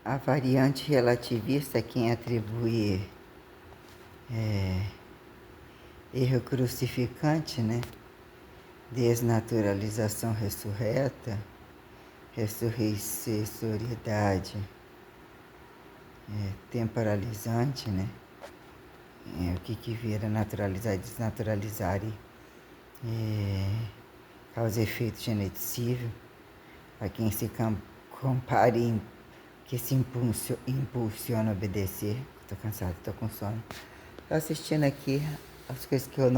A variante relativista é quem atribui erro crucificante, né? Desnaturalização ressurreta, ressurreiçoriedade temporalizante, né? O que vira naturalizar e desnaturalizar causa efeito geneticível, a quem se compare, que se impulsiona a obedecer. Tô cansada, tô com sono. Tô assistindo aqui as coisas que eu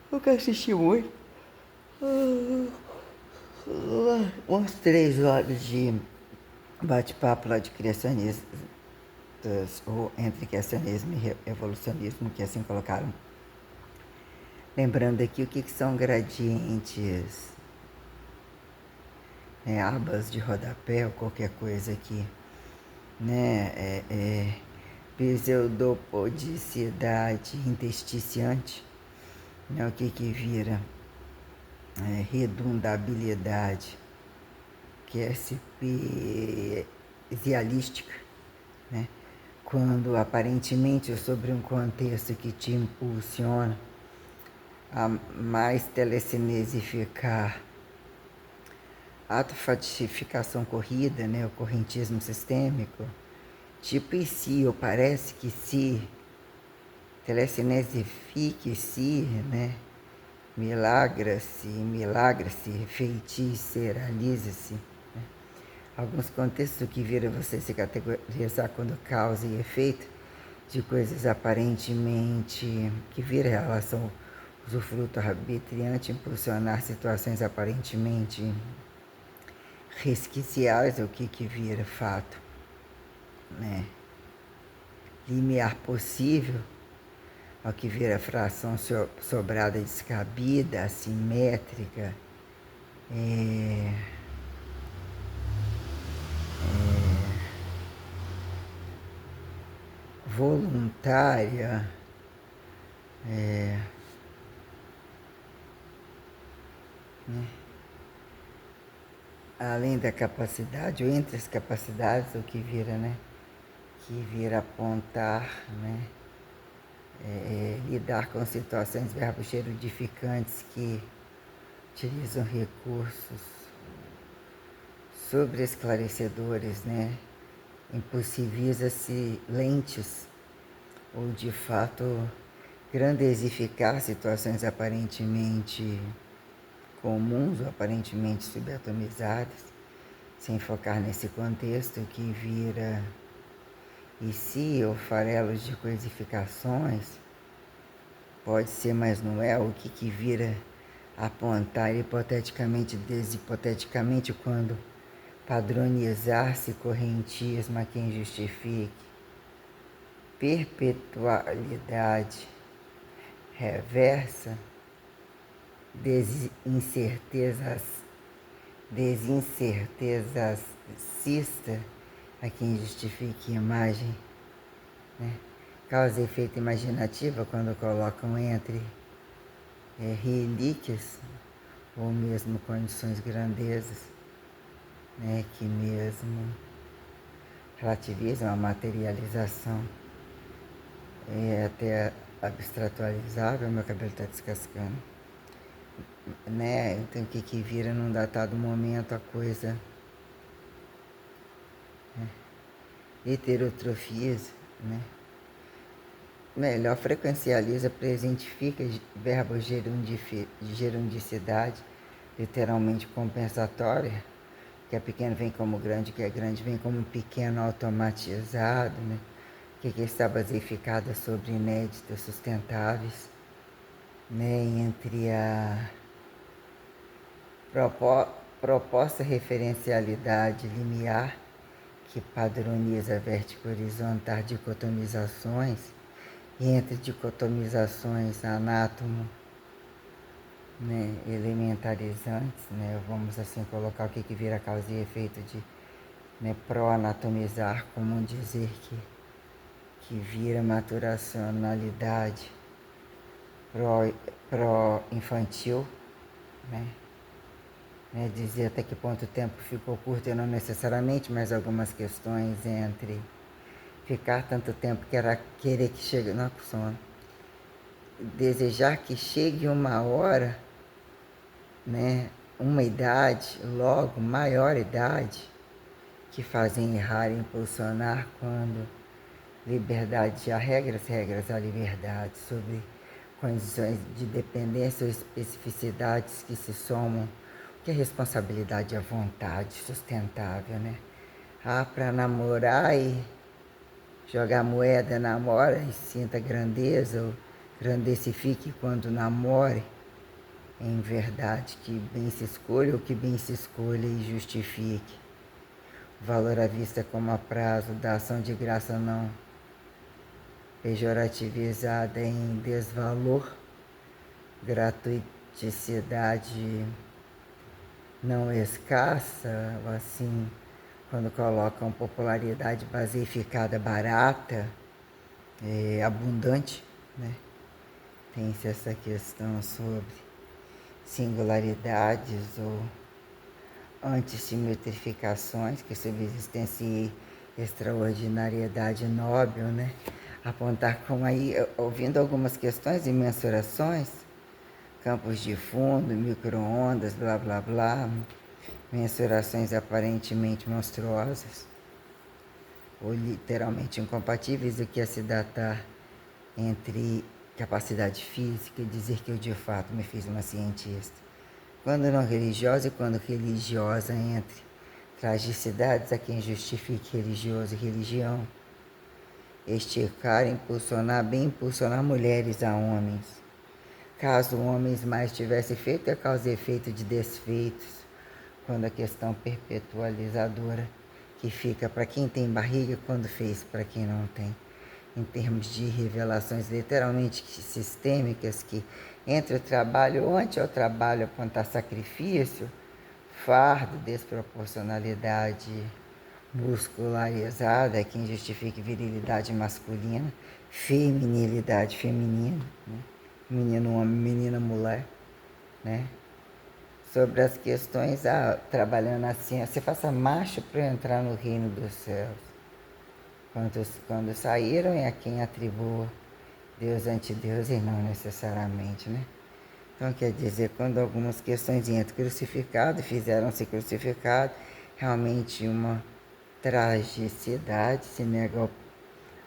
nunca assisti muito. Uns 3 horas de bate-papo lá de criacionismo, ou entre criacionismo e evolucionismo, que assim colocaram. Lembrando aqui o que são gradientes, né, abas de rodapé ou qualquer coisa aqui, né? Pseudopodicidade intesticiante, né? O que vira redundabilidade, que é especialística, né? Quando aparentemente sobre um contexto que te impulsiona a mais telecinesificar, autofatificação corrida, né? O correntismo sistêmico, tipo e se, ou parece que se, telecinesifique-se, né? Milagra-se, feiticeralize-se. Né? Alguns contextos o que vira você se categorizar quando causa e efeito de coisas aparentemente, que vira relação usufruto arbitriante, impulsionar situações aparentemente resquiciais, o que vira fato, né? Limiar possível, ao que vira fração sobrada descabida, assimétrica, voluntária, né? Além da capacidade, ou entre as capacidades, o que vira, né? Que vira apontar, né? Lidar com situações verbo-gerundificantes que utilizam recursos sobreesclarecedores, né? Impossibiliza-se lentes ou, de fato, grandesificar situações aparentemente comuns ou aparentemente subatomizadas, sem focar nesse contexto que vira e se ou farelos de coisificações, pode ser, mas não é, o que vira apontar hipoteticamente, deshipoteticamente, quando padronizar-se correntismo a quem justifique, perpetualidade reversa, desincertezas cista a quem justifique imagem, né? Causa e efeito imaginativa quando colocam entre relíquias ou mesmo condições grandezas, né? Que mesmo relativizam a materialização até abstratualizável. Meu cabelo está descascando, né? Então o que vira num datado momento a coisa, né? Heterotrofiza, né? Melhor frequencializa, presentifica verbo gerundicidade, literalmente compensatória, que é pequeno vem como grande, que é grande vem como pequeno automatizado, né? Que está basificada sobre inéditas sustentáveis, né? Entre a proposta referencialidade limiar, que padroniza vértice horizontal dicotomizações, e entre dicotomizações anátomo, né, elementarizantes, né, vamos assim colocar o que vira causa e efeito de, né, pró-anatomizar, como dizer que vira maturacionalidade pró-infantil, né, né, dizer até que ponto o tempo ficou curto e não necessariamente, mas algumas questões entre ficar tanto tempo que era querer que chegue, não com sono, desejar que chegue uma hora, né, uma idade, logo maior idade, que fazem errar e impulsionar quando liberdade há regras, regras há liberdade, sobre condições de dependência ou especificidades que se somam, que a responsabilidade é a vontade sustentável, né? Ah, para namorar e jogar moeda, namora e sinta grandeza, ou grandecifique quando namore, em verdade, que bem se escolha ou que bem se escolha e justifique. O valor à vista como a prazo da ação de graça não pejorativizada em desvalor, gratuiticidade não escassa, ou assim, quando colocam popularidade basificada, barata, abundante, né? Tem-se essa questão sobre singularidades ou antisimetrificações, que subsistência e extraordinariedade nóbil, né? Apontar como aí, ouvindo algumas questões e mensurações, campos de fundo, micro-ondas, blá blá blá, mensurações aparentemente monstruosas, ou literalmente incompatíveis, o que é se datar entre capacidade física e dizer que eu de fato me fiz uma cientista. Quando não religiosa e quando religiosa, entre tragicidades a quem justifique religioso e religião, esticar, impulsionar, bem impulsionar mulheres a homens. Caso homens mais tivesse feito, é causa e efeito de desfeitos, quando a questão perpetualizadora que fica para quem tem barriga quando fez para quem não tem, em termos de revelações literalmente sistêmicas que entre o trabalho ou ante ao trabalho apontar sacrifício, fardo, desproporcionalidade muscularizada, quem justifique virilidade masculina, feminilidade feminina, né? Menino homem, menina mulher, né? Sobre as questões, trabalhando assim, você faça marcha para entrar no reino dos céus. Quando saíram é a quem atribua Deus ante Deus e não necessariamente, né? Então quer dizer, quando algumas questões entram crucificado, fizeram-se crucificado, realmente uma tragicidade, se nega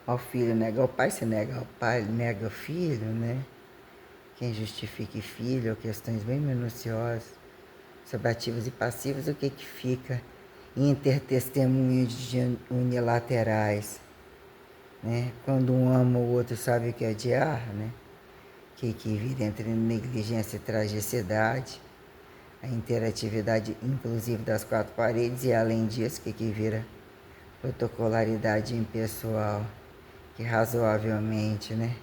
ao filho, nega ao pai, se nega ao pai, nega o filho, né? Quem justifique filho, ou questões bem minuciosas, sobre ativos e passivos, o que fica intertestemunhos unilaterais, né? Quando um ama, o outro sabe o que é odiar, né? Que vira entre negligência e tragicidade, a interatividade inclusive das quatro paredes, e além disso, que vira protocolaridade impessoal, que razoavelmente, né?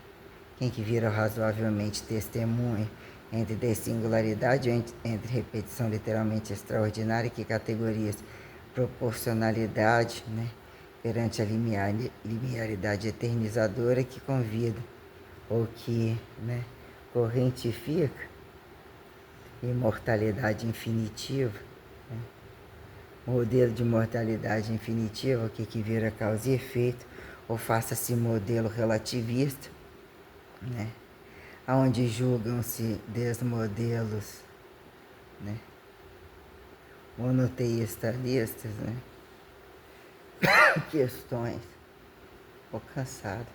Quem que vira razoavelmente testemunha entre dessingularidade ou entre repetição literalmente extraordinária, que categorias proporcionalidade, né? Perante a linearidade eternizadora que convida, ou que, né, correntifica, imortalidade infinitiva, né? Modelo de mortalidade infinitiva, o que vira causa e efeito, ou faça-se modelo relativista, né? Onde julgam-se desmodelos, né? Monoteístas, né? Questões. Tô cansado.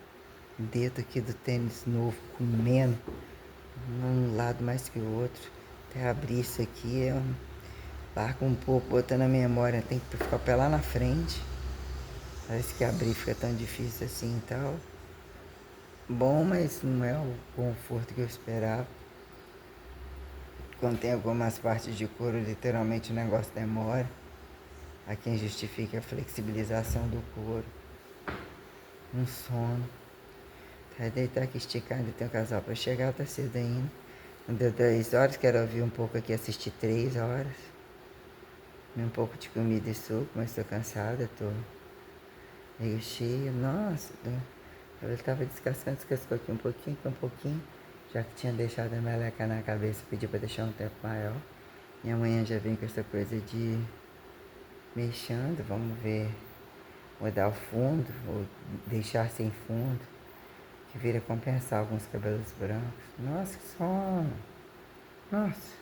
Dedo aqui do tênis novo comendo um lado mais que o outro. Até abrir isso aqui, eu largo um pouco, botando a memória, tem que ficar o pé lá na frente. Parece que abrir fica tão difícil assim e tal. Bom, mas não é o conforto que eu esperava. Quando tem algumas partes de couro, literalmente o negócio demora. Há quem justifique a flexibilização do couro. Um sono. Vai deitar aqui esticado, ainda tem um casal para chegar, tá cedo ainda. Não deu 10 horas, quero ouvir um pouco aqui, assistir 3 horas. Comer um pouco de comida e suco, mas tô cansada, tô meio cheia. Nossa, eu tava descascando, descascou aqui um pouquinho. Já que tinha deixado a meleca na cabeça, pediu para deixar um tempo maior. E amanhã já vem com essa coisa de mexendo, vamos ver, mudar o fundo, ou deixar sem fundo, que vira compensar alguns cabelos brancos. Nossa, que sono! Nossa!